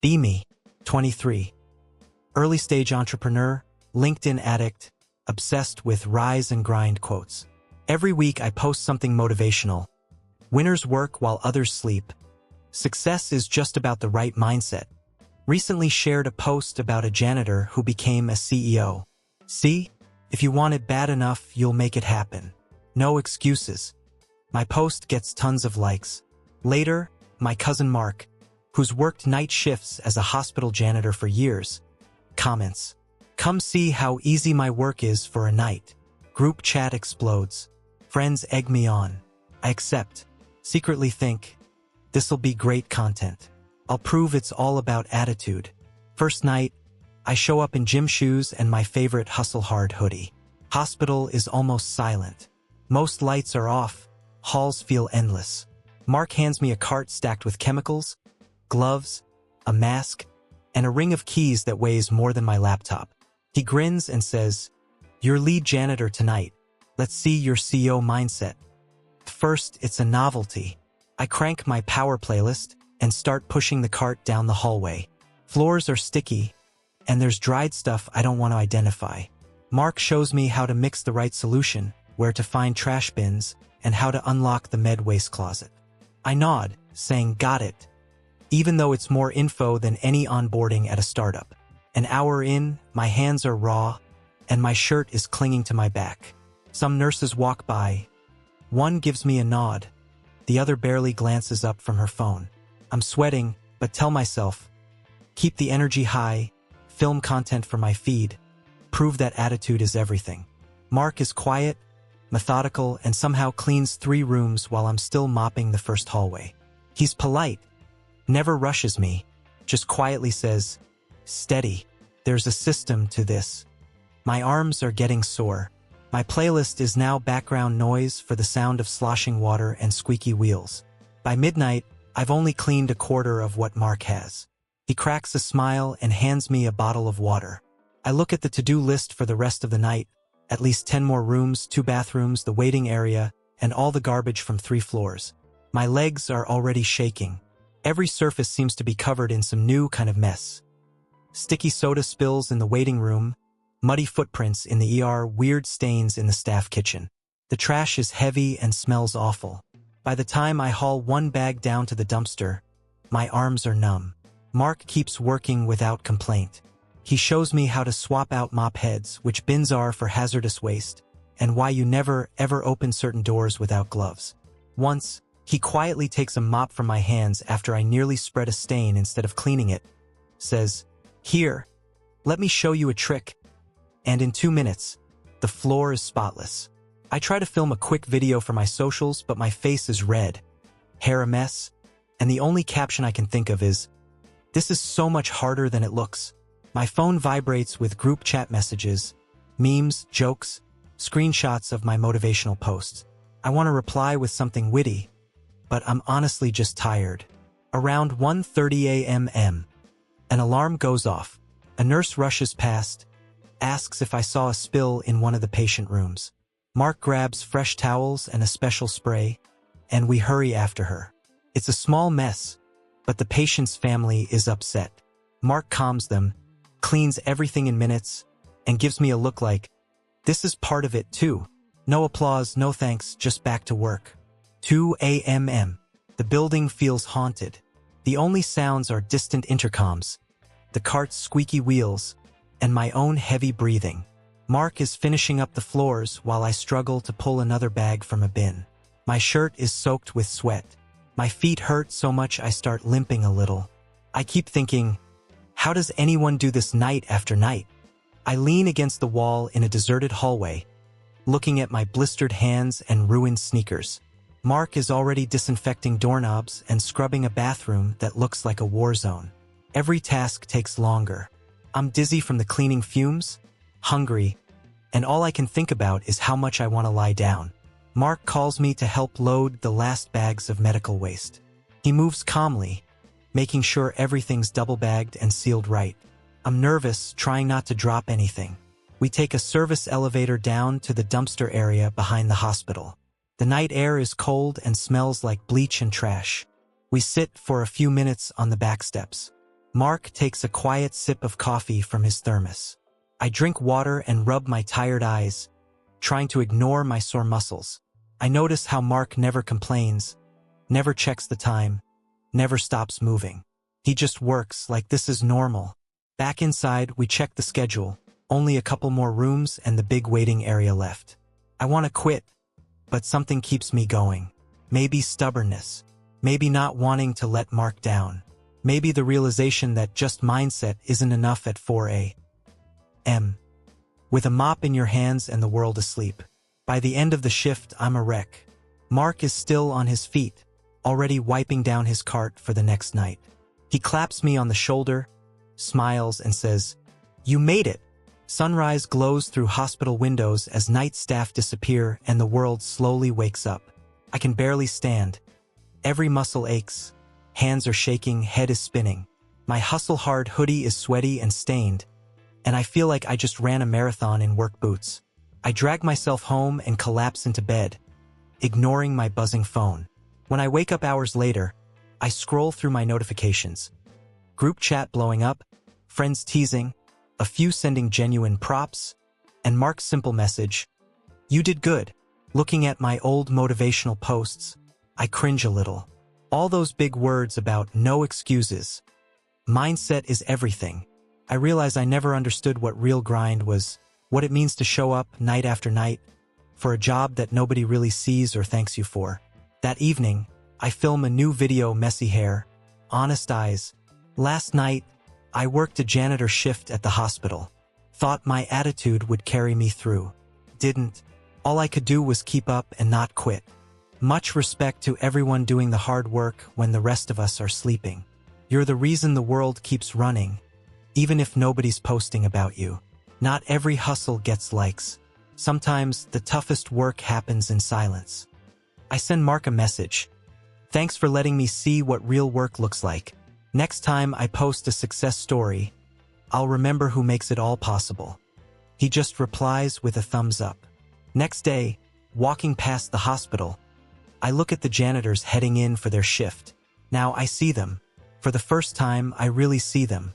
Be me, 23. Early stage entrepreneur, LinkedIn addict, obsessed with rise and grind quotes. Every week I post something motivational. Winners work while others sleep. Success is just about the right mindset. Recently shared a post about a janitor who became a CEO. See? If you want it bad enough, you'll make it happen. No excuses. My post gets tons of likes. Later, my cousin Mark, who's worked night shifts as a hospital janitor for years, comments, "Come see how easy my work is for a night." Group chat explodes. Friends egg me on. I accept. Secretly think, this'll be great content. I'll prove it's all about attitude. First night, I show up in gym shoes and my favorite Hustle Hard hoodie. Hospital is almost silent. Most lights are off. Halls feel endless. Mark hands me a cart stacked with chemicals, gloves, a mask, and a ring of keys that weighs more than my laptop. He grins and says, "You're lead janitor tonight. Let's see your CEO mindset." First, it's a novelty. I crank my power playlist and start pushing the cart down the hallway. Floors are sticky, and there's dried stuff I don't want to identify. Mark shows me how to mix the right solution, where to find trash bins, and how to unlock the med waste closet. I nod, saying, "Got it," even though it's more info than any onboarding at a startup. An hour in, my hands are raw, and my shirt is clinging to my back. Some nurses walk by. One gives me a nod. The other barely glances up from her phone. I'm sweating, but tell myself, keep the energy high, film content for my feed, prove that attitude is everything. Mark is quiet, methodical, and somehow cleans 3 rooms while I'm still mopping the first hallway. He's polite, never rushes me, just quietly says, "Steady, there's a system to this." My arms are getting sore. My playlist is now background noise for the sound of sloshing water and squeaky wheels. By midnight, I've only cleaned a quarter of what Mark has. He cracks a smile and hands me a bottle of water. I look at the to-do list for the rest of the night, at least 10 more rooms, 2 bathrooms, the waiting area, and all the garbage from 3 floors. My legs are already shaking. Every surface seems to be covered in some new kind of mess. Sticky soda spills in the waiting room, muddy footprints in the ER, weird stains in the staff kitchen. The trash is heavy and smells awful. By the time I haul 1 bag down to the dumpster, my arms are numb. Mark keeps working without complaint. He shows me how to swap out mop heads, which bins are for hazardous waste, and why you never, ever open certain doors without gloves. Once, he quietly takes a mop from my hands after I nearly spread a stain instead of cleaning it, says, "Here, let me show you a trick." And in 2 minutes, the floor is spotless. I try to film a quick video for my socials, but my face is red, hair a mess, and the only caption I can think of is, "This is so much harder than it looks." My phone vibrates with group chat messages, memes, jokes, screenshots of my motivational posts. I want to reply with something witty, but I'm honestly just tired. Around 1:30 a.m., an alarm goes off. A nurse rushes past, asks if I saw a spill in one of the patient rooms. Mark grabs fresh towels and a special spray, and we hurry after her. It's a small mess, but the patient's family is upset. Mark calms them, cleans everything in minutes, and gives me a look like, "This is part of it too." No applause, no thanks, just back to work. 2 a.m. The building feels haunted. The only sounds are distant intercoms, the cart's squeaky wheels, and my own heavy breathing. Mark is finishing up the floors while I struggle to pull another bag from a bin. My shirt is soaked with sweat. My feet hurt so much I start limping a little. I keep thinking, how does anyone do this night after night? I lean against the wall in a deserted hallway, looking at my blistered hands and ruined sneakers. Mark is already disinfecting doorknobs and scrubbing a bathroom that looks like a war zone. Every task takes longer. I'm dizzy from the cleaning fumes, hungry, and all I can think about is how much I want to lie down. Mark calls me to help load the last bags of medical waste. He moves calmly, making sure everything's double-bagged and sealed right. I'm nervous, trying not to drop anything. We take a service elevator down to the dumpster area behind the hospital. The night air is cold and smells like bleach and trash. We sit for a few minutes on the back steps. Mark takes a quiet sip of coffee from his thermos. I drink water and rub my tired eyes, trying to ignore my sore muscles. I notice how Mark never complains, never checks the time, never stops moving. He just works like this is normal. Back inside, we check the schedule. Only a couple more rooms and the big waiting area left. I want to quit, but something keeps me going. Maybe stubbornness. Maybe not wanting to let Mark down. Maybe the realization that just mindset isn't enough at 4 a.m. With a mop in your hands and the world asleep. By the end of the shift, I'm a wreck. Mark is still on his feet, already wiping down his cart for the next night. He claps me on the shoulder, smiles, and says, "You made it." Sunrise glows through hospital windows as night staff disappear and the world slowly wakes up. I can barely stand. Every muscle aches. Hands are shaking, head is spinning. My hustle-hard hoodie is sweaty and stained, and I feel like I just ran a marathon in work boots. I drag myself home and collapse into bed, ignoring my buzzing phone. When I wake up hours later, I scroll through my notifications. Group chat blowing up, friends teasing, a few sending genuine props, and Mark's simple message, "You did good." Looking at my old motivational posts, I cringe a little. All those big words about no excuses. Mindset is everything. I realize I never understood what real grind was, what it means to show up night after night for a job that nobody really sees or thanks you for. That evening, I film a new video, messy hair, honest eyes. Last night, I worked a janitor shift at the hospital. Thought my attitude would carry me through. Didn't. All I could do was keep up and not quit. Much respect to everyone doing the hard work when the rest of us are sleeping. You're the reason the world keeps running, even if nobody's posting about you. Not every hustle gets likes. Sometimes the toughest work happens in silence. I send Mark a message. "Thanks for letting me see what real work looks like. Next time I post a success story, I'll remember who makes it all possible." He just replies with a thumbs up. Next day, walking past the hospital, I look at the janitors heading in for their shift. Now I see them. For the first time, I really see them.